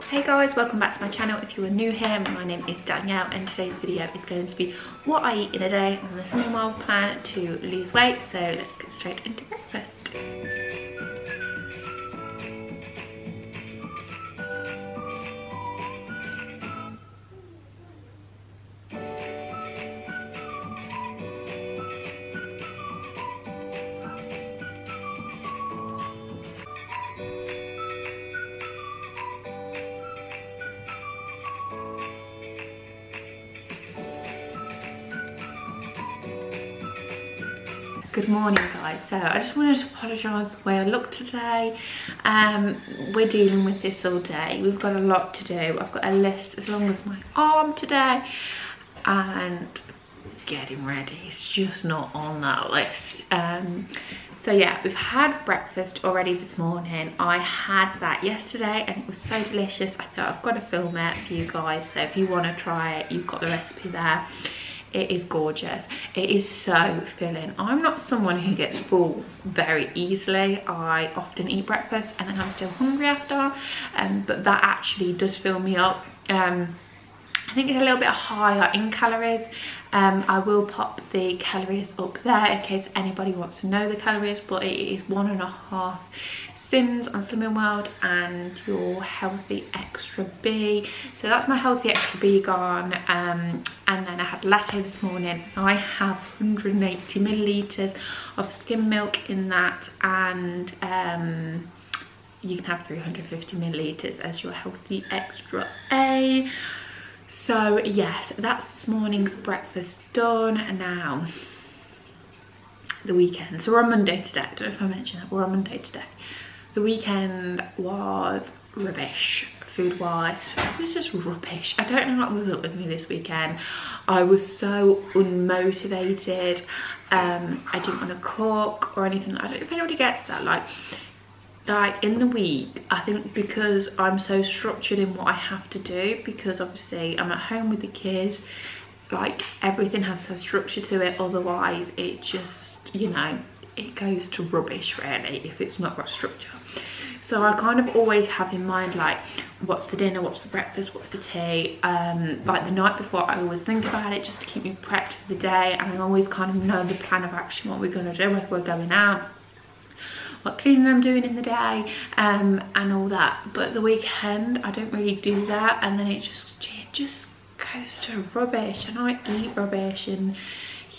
Hey guys, welcome back to my channel. If you are new here, my name is Danielle and today's video is going to be what I eat in a day on the semi-well plan to lose weight. So let's get straight into breakfast. Good morning guys. So I just wanted to apologise for the way I look today. We're dealing with this all day. We've got a lot to do. I've got a list as long as my arm today, and getting ready is just not on that list. So yeah, we've had breakfast already this morning. I had that yesterday and it was so delicious. I thought I've got to film it for you guys, so if you want to try it, you've got the recipe there. It is gorgeous. It is so filling. I'm not someone who gets full very easily. I often eat breakfast and then I'm still hungry after, but that actually does fill me up. I think it's a little bit higher in calories. I will pop the calories up there in case anybody wants to know the calories, but it is 1.5 SYNS on Slimming World and your healthy extra B. So that's my healthy extra B gone. And then I had latte this morning. I have 180 millilitres of skim milk in that, and you can have 350 millilitres as your healthy extra A. So yes, that's this morning's breakfast done. And now the weekend. So we're on Monday today. I don't know if I mentioned that. We're on Monday today. The weekend was rubbish, food-wise. It was just rubbish. I don't know what was up with me this weekend. I was so unmotivated. I didn't want to cook or anything. I don't know if anybody gets that. Like in the week, I think because I'm so structured in what I have to do, because obviously I'm at home with the kids, like everything has a structure to it. Otherwise, it just, you know, it goes to rubbish really if it's not got structure. So I kind of always have in mind like what's for dinner, what's for breakfast, what's for tea. Like the night before I always think about it just to keep me prepped for the day, and I always kind of know the plan of action, what we're going to do, whether we're going out, what cleaning I'm doing in the day, and all that. But the weekend I don't really do that, and then it just goes to rubbish, and I eat rubbish. And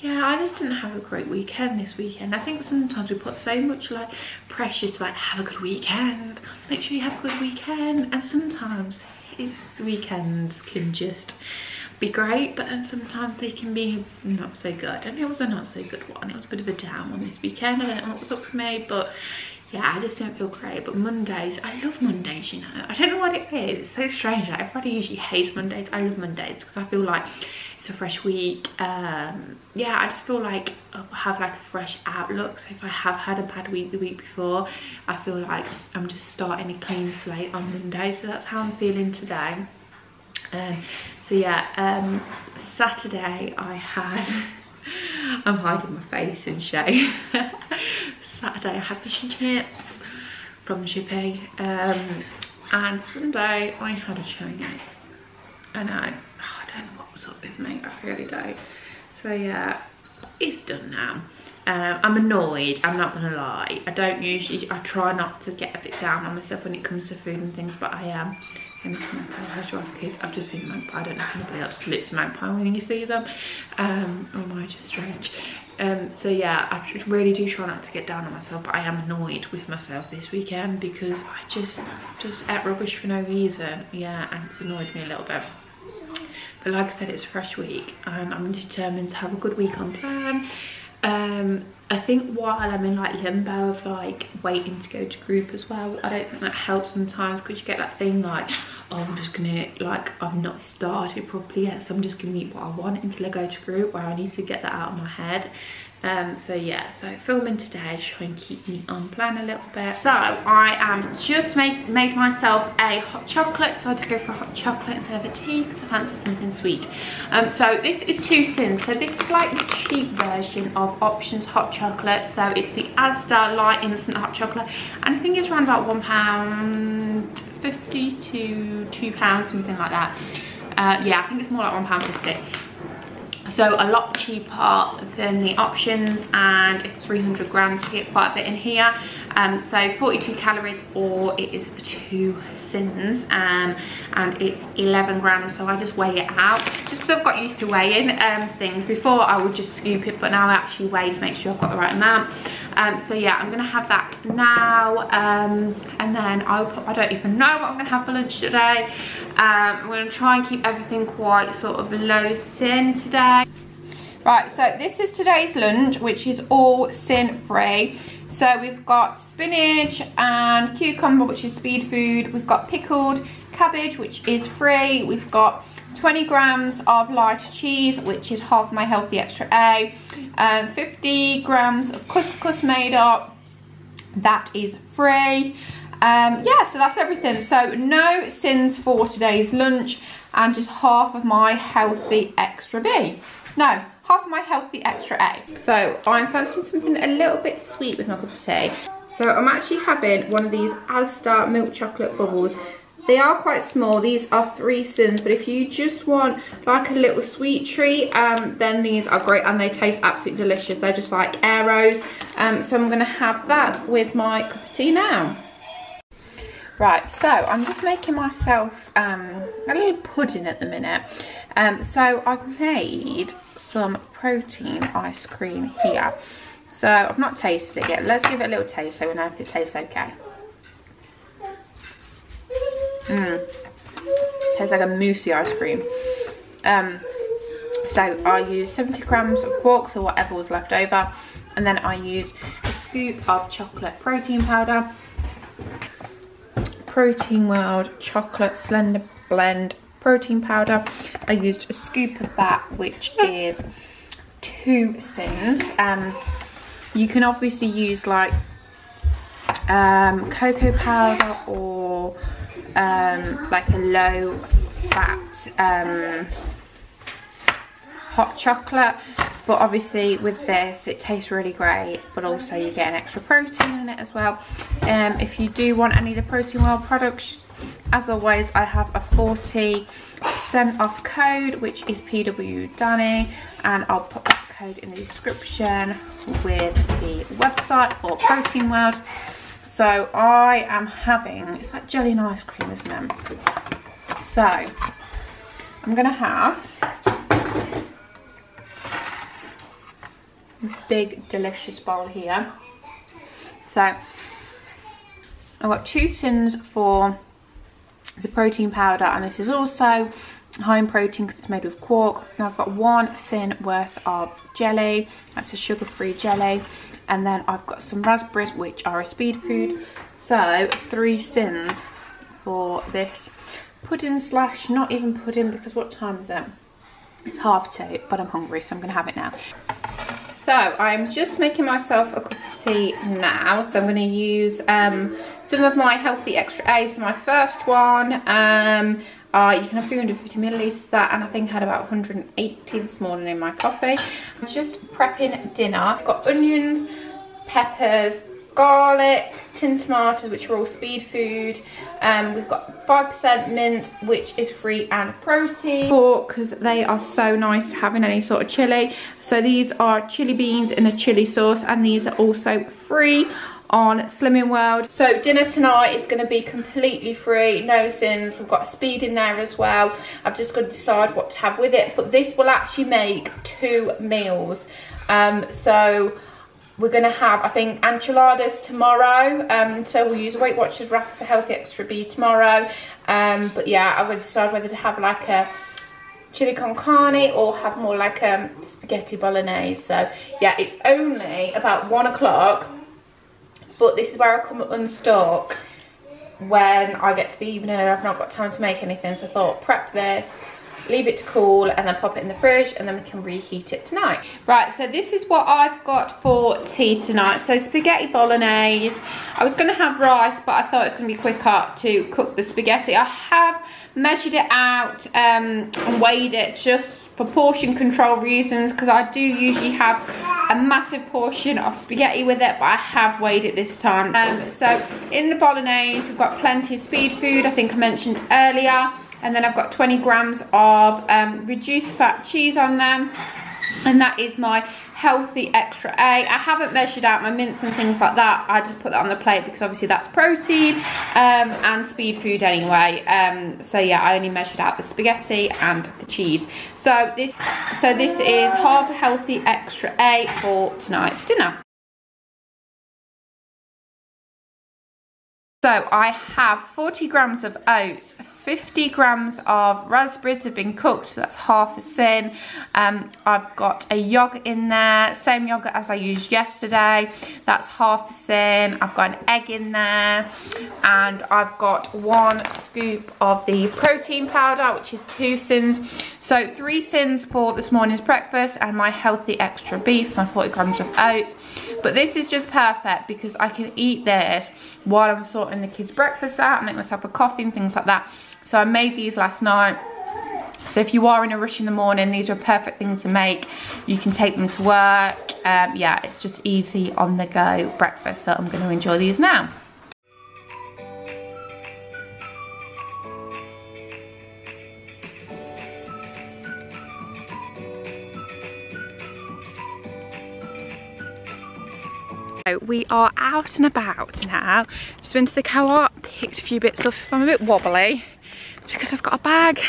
yeah, I just didn't have a great weekend this weekend. I think sometimes we put so much like pressure to like have a good weekend, make sure you have a good weekend, and sometimes the weekends can just be great, but then sometimes they can be not so good. And it was a not so good one. It was a bit of a down one this weekend. I don't know what was up for me, but yeah, I just don't feel great. But Mondays, I love Mondays, you know. I don't know what it is. It's so strange. Like everybody usually hates Mondays. I love Mondays because I feel like it's a fresh week. Yeah, I just feel like I have like a fresh outlook. So if I have had a bad week the week before, I feel like I'm just starting a clean slate on Monday. So that's how I'm feeling today. So yeah, Saturday I had I'm hiding my face in shame. Saturday I had fish and chips from Chippy, and Sunday I had a Chinese. And I don't know what was up with me, I really don't. So yeah, it's done now. I'm annoyed, I'm not gonna lie. I try not to get a bit down on myself when it comes to food and things, but I am. I've just seen magpie. I don't know if anybody else looks magpie when you see them, or am I just strange? So yeah, I really do try not to get down on myself, but I am annoyed with myself this weekend because I just ate rubbish for no reason. Yeah, and it's annoyed me a little bit. But like I said, it's a fresh week and I'm determined to have a good week on plan. I think while I'm in like limbo of like waiting to go to group as well, I don't think that helps sometimes, because you get that thing like, oh, I'm just gonna, like, I've not started properly yet, so I'm just gonna eat what I want until I go to group, where I need to get that out of my head. So yeah, so filming today, try and keep me on plan a little bit. So I am just made myself a hot chocolate, so I had to go for a hot chocolate instead of a tea because I fancy something sweet. So this is 2 SYNS, so this is like the cheap version of Options hot chocolate. So it's the Asda light instant hot chocolate, and I think it's around about £1.50 to £2, something like that. Yeah, I think it's more like £1.50. So a lot cheaper than the Options, and it's 300 grams, to get quite a bit in here. So 42 calories, or it is 2 SYNS, and it's 11 grams. So I just weigh it out, just because I've got used to weighing things. Before I would just scoop it, but now I actually weigh to make sure I've got the right amount. So yeah, I'm gonna have that now, and then I don't even know what I'm gonna have for lunch today. I'm gonna try and keep everything quite sort of low SYN today. Right, so this is today's lunch, which is all SYN free. So we've got spinach and cucumber, which is speed food. We've got pickled cabbage, which is free. We've got 20 grams of light cheese, which is half my healthy extra A. 50 grams of couscous made up, that is free. Yeah, so that's everything. So no SYNS for today's lunch, and just half of my healthy extra B. No, half of my healthy extra A. So I'm fancying something a little bit sweet with my cup of tea. So I'm actually having one of these Asda milk chocolate bubbles. They are quite small. These are 3 SYNS, but if you just want like a little sweet treat, then these are great, and they taste absolutely delicious. They're just like Aeros. So I'm gonna have that with my cup of tea now. Right, so I'm just making myself a little pudding at the minute. So I've made some protein ice cream here. So I've not tasted it yet. Let's give it a little taste so we know if it tastes okay. Tastes like a moussey ice cream. So I used 70 grams of quarks or whatever was left over, and then I used a scoop of chocolate protein powder. Protein World chocolate slender blend protein powder. I used a scoop of that, which is 2 SYNS. You can obviously use like cocoa powder or like a low fat hot chocolate, but obviously with this it tastes really great, but also you get an extra protein in it as well. If you do want any of the Protein World products, as always I have a 40% off code, which is PW Danny, and I'll put that code in the description with the website for Protein World. So I am having, it's like jelly and ice cream, isn't it? So I'm gonna have a big delicious bowl here. So I've got 2 SYNS for the protein powder, and this is also high in protein because it's made with quark. Now I've got 1 SYN worth of jelly, that's a sugar-free jelly, and then I've got some raspberries, which are a speed food. So 3 SYNS for this pudding slash not even pudding, because what time is it? It's 2:30, but I'm hungry, so I'm gonna have it now. So I'm just making myself a cup of tea now. So I'm going to use some of my healthy extra A. So my first one, you can have 350 millilitres of that, and I think I had about 180 this morning in my coffee. I'm just prepping dinner. I've got onions, peppers, garlic, tin tomatoes, which are all speed food. We've got 5% mint, which is free and protein, because they are so nice to have in any sort of chili. So these are chili beans in a chili sauce, and these are also free on Slimming World. So dinner tonight is going to be completely free, no SYNS. We've got speed in there as well. I've just got to decide what to have with it, but this will actually make 2 meals. So we're going to have, I think, enchiladas tomorrow. So we'll use Weight Watchers wrap as a healthy extra B tomorrow. But yeah, I'm going to decide whether to have like a chili con carne or have more like a spaghetti bolognese. So yeah, it's only about 1 o'clock, but this is where I come unstuck when I get to the evening and I've not got time to make anything. So I thought, prep this, leave it to cool, and then pop it in the fridge, and then we can reheat it tonight. Right, so this is what I've got for tea tonight. So spaghetti bolognese. I was going to have rice, but I thought it was going to be quicker to cook the spaghetti. I have measured it out and weighed it just for portion control reasons, because I do usually have a massive portion of spaghetti with it, but I have weighed it this time. So in the bolognese, we've got plenty of speed food, I think I mentioned earlier, and then I've got 20 grams of reduced fat cheese on them, and that is my healthy extra A. I haven't measured out my mince and things like that. I just put that on the plate because obviously that's protein and speed food anyway. So yeah, I only measured out the spaghetti and the cheese. So this is half a healthy extra A for tonight's dinner. So I have 40 grams of oats, 50 grams of raspberries have been cooked, so that's half a SYN. I've got a yogurt in there, same yogurt as I used yesterday, that's half a SYN. I've got an egg in there, and I've got 1 scoop of the protein powder, which is 2 SYNs. So 3 SYNs for this morning's breakfast, and my healthy extra beef, my 40 grams of oats. But this is just perfect because I can eat this while I'm sorting the kids' breakfast out and make myself a coffee and things like that. So I made these last night. So if you are in a rush in the morning, these are a perfect thing to make. You can take them to work. Yeah, it's just easy on the go breakfast. So I'm going to enjoy these now. We are out and about now. Just been to the co-op, picked a few bits off. I'm a bit wobbly because I've got a bag,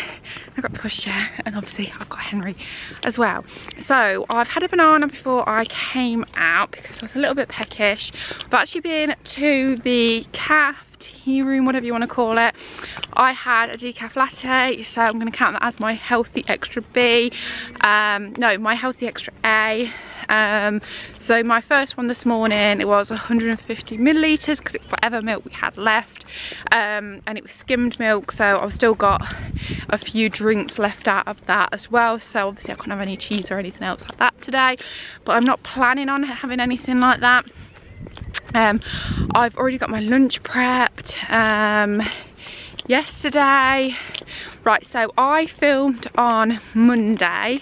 I've got Pusher, and obviously I've got Henry as well. So I've had a banana before I came out because I was a little bit peckish. I've actually been to the tea room, whatever you want to call it. I had a decaf latte, so I'm going to count that as my healthy extra B. No, my healthy extra A. So my first one this morning, it was 150 millilitres because it's whatever milk we had left, and it was skimmed milk, so I've still got a few drinks left out of that as well. So obviously I can't have any cheese or anything else like that today, but I'm not planning on having anything like that. I've already got my lunch prepped yesterday. Right, so I filmed on Monday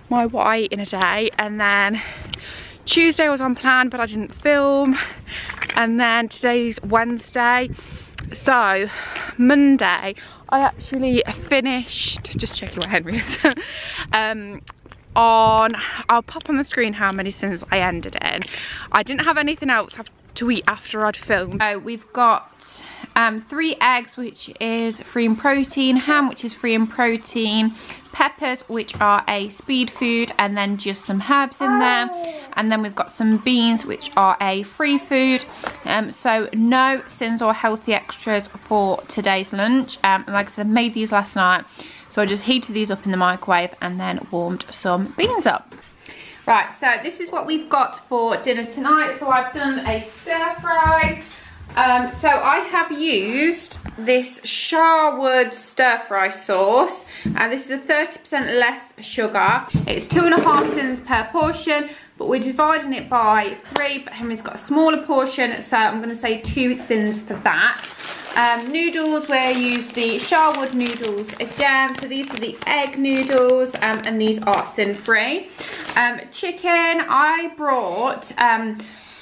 my what I eat in a day, and then Tuesday was on plan but I didn't film, and then today's Wednesday. So Monday I actually finished, just checking where Henry is, I'll pop on the screen how many SYNs I ended in. I didn't have anything else to eat after I'd filmed. So we've got 3 eggs, which is free in protein, ham, which is free in protein, peppers, which are a speed food, and then just some herbs in there. And then we've got some beans, which are a free food. So no SYNs or healthy extras for today's lunch. Like I said, I made these last night, so I just heated these up in the microwave and then warmed some beans up. Right, so this is what we've got for dinner tonight. So I've done a stir fry. So I have used this Sharwood stir fry sauce, and this is a 30% less sugar. It's 2.5 SYNs per portion, but we're dividing it by 3, but Henry's got a smaller portion, so I'm going to say 2 SYNs for that. Noodles, we use the Sharwood noodles again, so these are the egg noodles, and these are SYN free. Chicken, I brought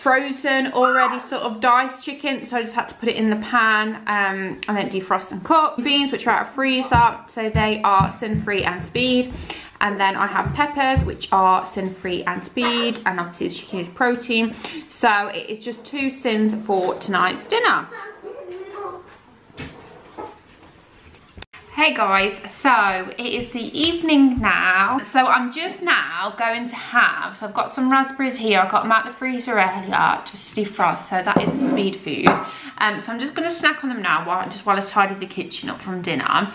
frozen already sort of diced chicken, so I just had to put it in the pan and then defrost and cook. Beans, which are out of freezer, so they are SYN free and speed. And then I have peppers, which are SYN free and speed, and obviously the chicken is protein. So it is just 2 SYNs for tonight's dinner. Hey guys, so it is the evening now, so I'm just now going to have, so I've got some raspberries here, I got them out the freezer earlier just to defrost, so that is a speed food. So I'm just going to snack on them now while I tidy the kitchen up from dinner.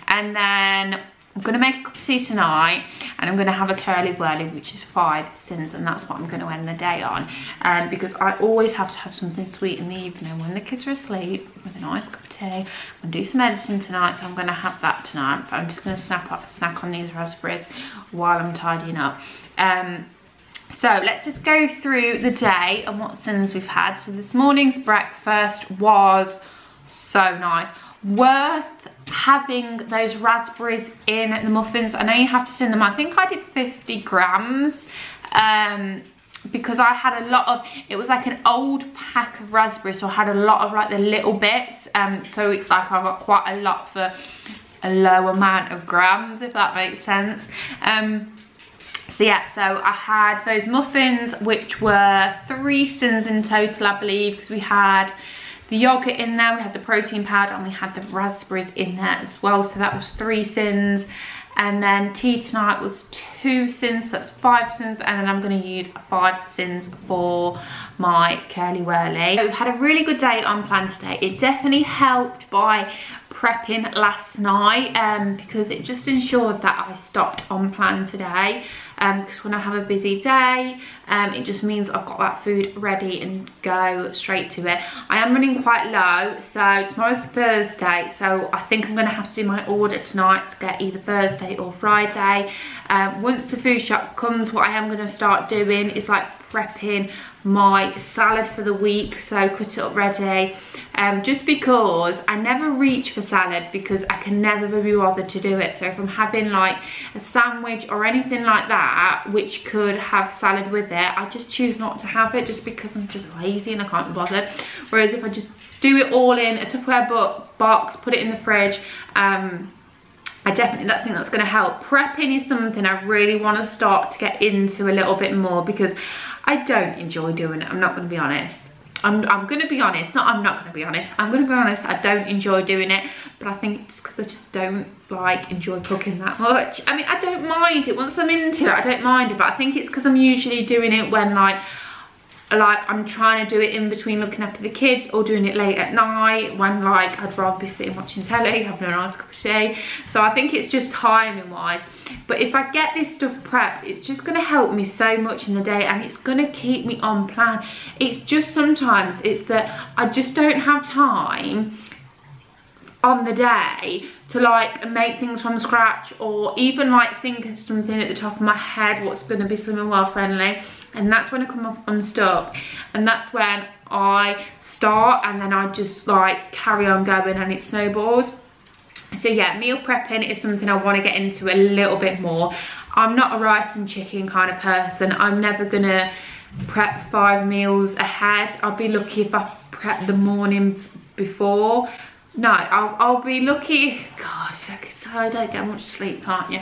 And then I'm going to make a cup of tea tonight, and I'm going to have a curly whirly, which is 5 SYNS, and that's what I'm going to end the day on, because I always have to have something sweet in the evening when the kids are asleep, with a nice cup of tea. I'm going to do some editing tonight, so I'm going to have that tonight, but I'm just going to snack on these raspberries while I'm tidying up. So let's just go through the day and what SYNS we've had. So this morning's breakfast was so nice. Worth having those raspberries in the muffins. I know you have to send them. I think I did 50 grams because I had a lot of, it was like an old pack of raspberries, so I had a lot of like the little bits, so it's like I got quite a lot for a low amount of grams, if that makes sense. So yeah, so I had those muffins, which were 3 SYNS in total, I believe, because we had the yogurt in there, we had the protein powder, and we had the raspberries in there as well. So that was 3 SYNS. And then tea tonight was 2 SYNS, that's 5 SYNS. And then I'm going to use 5 SYNS for my curly whirly. We've had a really good day on plan today. It definitely helped by prepping last night, because it just ensured that I stopped on plan today. Because when I have a busy day, it just means I've got that food ready and go straight to it. I am running quite low, so tomorrow's Thursday, so I think I'm going to have to do my order tonight to get either Thursday or Friday. Once the food shop comes, what I am going to start doing is like prepping my salad for the week, so cut it up ready, just because I never reach for salad because I can never be bothered to do it. So if I'm having like a sandwich or anything like that which could have salad with it, I just choose not to have it just because I'm just lazy and I can't be bothered. Whereas if I just do it all in a Tupperware box, put it in the fridge, I definitely think that's going to help. Prepping is something I really want to start to get into a little bit more because I don't enjoy doing it. I'm not going to be honest. I'm going to be honest. I'm not going to be honest. I'm going to be honest. I don't enjoy doing it, but I think it's because I just don't like enjoy cooking that much. I mean, I don't mind it. Once I'm into it, I don't mind it, but I think it's because I'm usually doing it when like I'm trying to do it in between looking after the kids, or doing it late at night when like I'd rather be sitting watching telly, having a nice cup of tea. So I think it's just timing wise. But if I get this stuff prepped, it's just going to help me so much in the day, and it's going to keep me on plan. It's just sometimes it's that I just don't have time on the day to like make things from scratch, or even like think of something at the top of my head what's going to be something well friendly, and that's when I come off unstuck, and that's when I start, and then I just like carry on going and it snowballs. So yeah, meal prepping is something I want to get into a little bit more. I'm not a rice and chicken kind of person. I'm never gonna prep 5 meals ahead. I'll be lucky if I prep the morning before. No, I'll be lucky. God, so I don't get much sleep, can't you?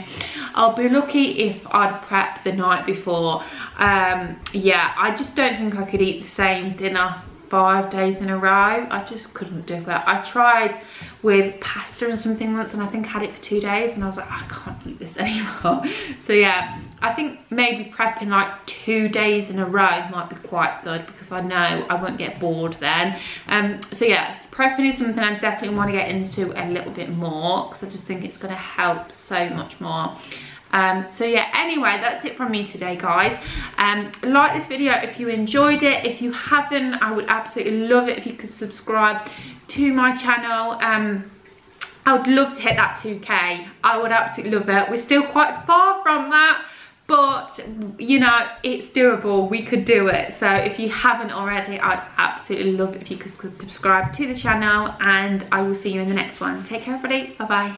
I'll be lucky if I'd prep the night before. Yeah, I just don't think I could eat the same dinner 5 days in a row. I just couldn't do it. I tried with pasta and something once, and I think I had it for 2 days, and I was like, I can't eat this anymore. So yeah, I think maybe prepping like 2 days in a row might be quite good, because I know I won't get bored then. So yeah, prepping is something I definitely want to get into a little bit more, because I just think it's going to help so much more. So yeah, anyway, that's it from me today, guys. Like this video if you enjoyed it. If you haven't, I would absolutely love it if you could subscribe to my channel. I would love to hit that 2K. I would absolutely love it. We're still quite far from that, but you know, it's doable. We could do it. So if you haven't already, I'd absolutely love it if you could subscribe to the channel, and I will see you in the next one. Take care, everybody. Bye bye.